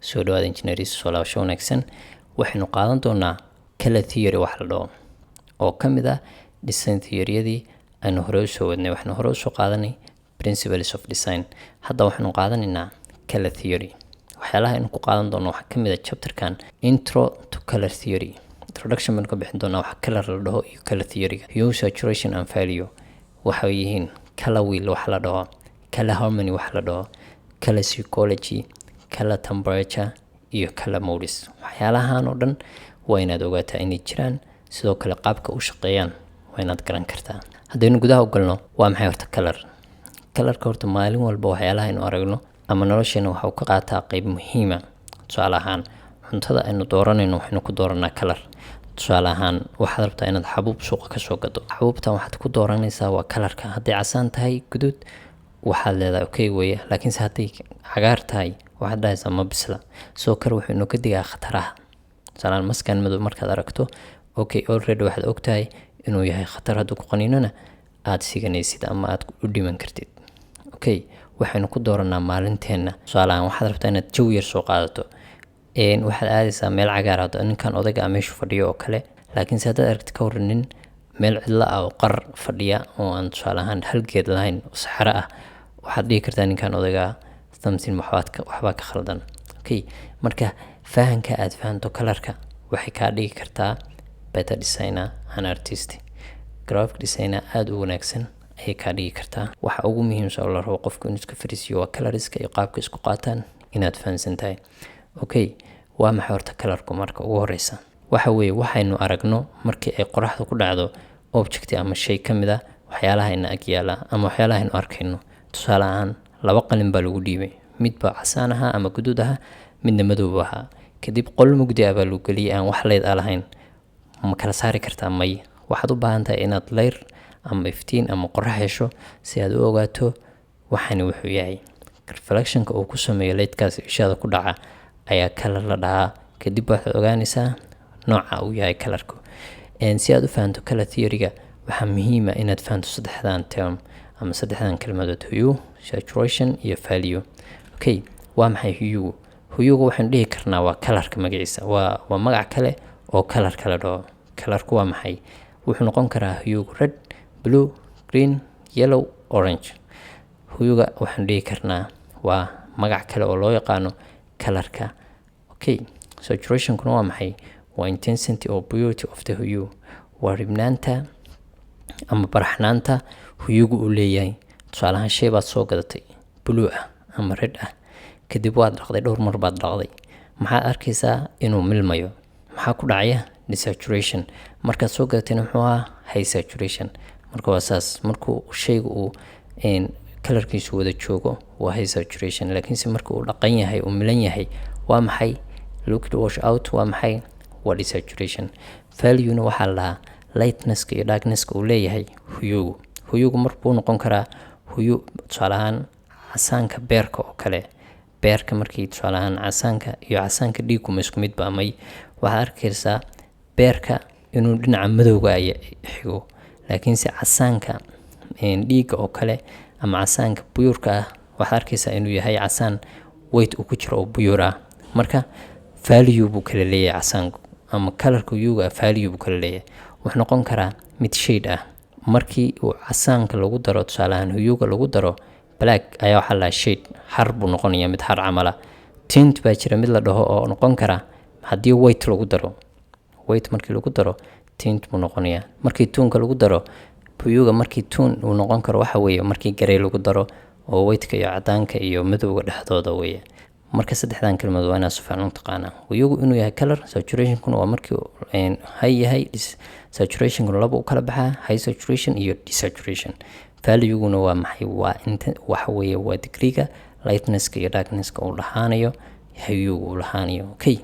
soo dhawaada engineers soo laabasho wanaagsan. waxaynu qaadan doonaa color theory wax la dhaho oo ka mid ah design theory-yadii aynu hore u soo wadnay. waxaynu hore u soo qaadanay principles of design. hadda waxaynu qaadanaynaa color theory. waxyaalaha aynu ku qaadan doono waxaa ka mid ah chapterkan intro to color theory. introduction baan ka bixin doonaa waxa color la dhaho iyo color theory-ga. hue, saturation and value waxay yihiin color wheel wax la dhaho, color harmony wax la dhaho, color psychology, color temperature iyo color modes. waxyaalahan oo dhan waa inaad ogaataa inay jiraan, sidoo kale qaabka u shaqeeyaan waa inaad garan kartaa. haddaynu gudaha u galno, waa maxay horta color? colorka horta maalin walba waxyaalaha aynu aragno ama nolosheena waxa uu ka qaataa qayb muhiima. tusaale ahaan cuntada aynu dooranayno waxaynu ku dooranaa color. tusaale ahaan waxaad rabtaa inaad xabuub suuqa kasoo gado, xabuubtan waxaad ku dooranaysaa waa colorka. hadday casaan tahay guduud waxaad leedahay okay weeye, laakiinse hadday cagaar tahay waxaad dhahaysaa ma bisla. soo kale wuxuu inoo ka digaa khataraha. tusaale maskan madow markaad aragto okay already waxaad ogtahay inuu yahay khatar, hadduu ku qaniinona aad siganaysid ama aad u dhiman kartid. okay waxaynu ku dooranaa maalinteena. tusaale ahaan waxaad rabtaa inaad jawi yar soo qaadato, waxaad aadaysaa meel cagaar ah. ninkan odayga ah meeshu fadhiyo oo kale, laakiinse haddaad aragtid ka warranin meel cidla ah oo qar fadhiya oo aan tusaale ahaan hal geed lahayn oo saxaro ah, waxaad dhihi kartaa ninkan odayga something waxbaa ka khaldan. okay marka fahanka aad fahanto colorka waxay kaa dhigi kartaa better designer and artist. graphic designer aad u wanaagsan ayay kaa dhigi kartaa. waxa ugu muhiimsan oo la rabo qofku inuu iska fariisiyo waa colorska iyo qaabka isku qaataan inaad fahansan tahay. okay waa maxay horta colorku? marka ugu horeysa waxa weeye waxaynu aragno markii ay qoraxdu ku dhacdo object ama shay ka mid ah waxyaalaha ina ag yaala ama waxyaalaha aynu arkayno. tusaale ahaan laba qalin baa lagu dhiibay, mid baa casaan ahaa ama guduud ahaa, midna madow ahaa. kadib qol mugdi ah baa lagu geliyay aan wax leyd lahayn. ma kala saari kartaa? may. waxaad u baahan tahay inaad leyr ama iftiin ama qorax hesho si aad u ogaato waxani wuxuu yahay. reflectionka uu ku sameeyo leydkaas ishaada ku dhaca ayaa color la dhahaa. kadib waxaad ogaanaysaa nooca uu yahay colorku. si aad u fahanto color theory-ga waxaa muhiim ah inaad fahanto saddexdan term ama saddexdan kelmadood: hue, saturation iyo value. okay waa maxay hue? hue-gu waxaan dhihi karnaa waa colorka magaciisa, waa magac kale oo colorka la dhaho. colorku waa maxay? wuxuu noqon karaa hue-gu red, blue, green, yellow, orange. hue-ga waxaan dhihi karnaa waa magac kale oo loo yaqaano colorka. okay saturationkuna waa maxay? waa intensity or purity of the hue. waa ribnaanta ama baraxnaanta hue-gu uu leeyahay. tusaale ahaan shay baad soo gadatay blue ah ama red ah, kadib waad dhaqday, dhowr mar baad dhaqday, maxaad arkaysaa inuu milmayo. maxaa ku dhacaya? desaturation. markaad soo gadatayna muxuu ahaa? high saturation. marka waa saas, markuu shaygu uu colorkiisu wada joogo waa high saturation, laakiinse marka uu dhaqan yahay uu milan yahay waa maxay? liquid wash out. waa maxay? waa desaturation. value-na waxaa la dhahaa lightnesska iyo darknesska uu leeyahay hue-gu. hue-gu markuu noqon karaa hue tusaale ahaan casaanka beerka oo kale. beerka markii tusaale ahaan casaanka iyo casaanka dhiiguma isku mid ba. may. waxaad arkaysaa beerka inuu dhinaca madowga ay xigo, laakiinse casaanka dhiigga oo kale ama casaanka buyuurka ah waxaad arkaysaa inuu yahay casaan weight uu ku jiro oo buyuur ah. marka value buu kala leeyahay casaanku, ama colorka hue-ga value buu kala leeyahay. wuxuu noqon karaa mid shade ah. markii uu casaanka lagu daro tusaale ahaan hue-ga lagu daro black ayaa waxaa la shade, har buu noqonayaa, mid har camala. tint baa jira mid la dhaho oo noqon kara haddii white lagu daro. white markii lagu daro tint buu noqonayaa. markii toonka lagu daro hue-ga, markii toon uu noqon karo waxa weeye markii gray lagu daro oo white-ka iyo cadaanka iyo madowga dhexdooda weeye. marka saddexdan kelmadood waa inaad si fiican u taqaanaa. hue-gu inuu yahay color, saturationkuna waa markii high yahay, saturationkuna laba u kala baxaa, high saturation iyo desaturation. value-guna waa maxay? waxa weeye waa degree-ga lightnesska iyo darknesska uu lahaanayo hue-gu uu lahaanayo. okay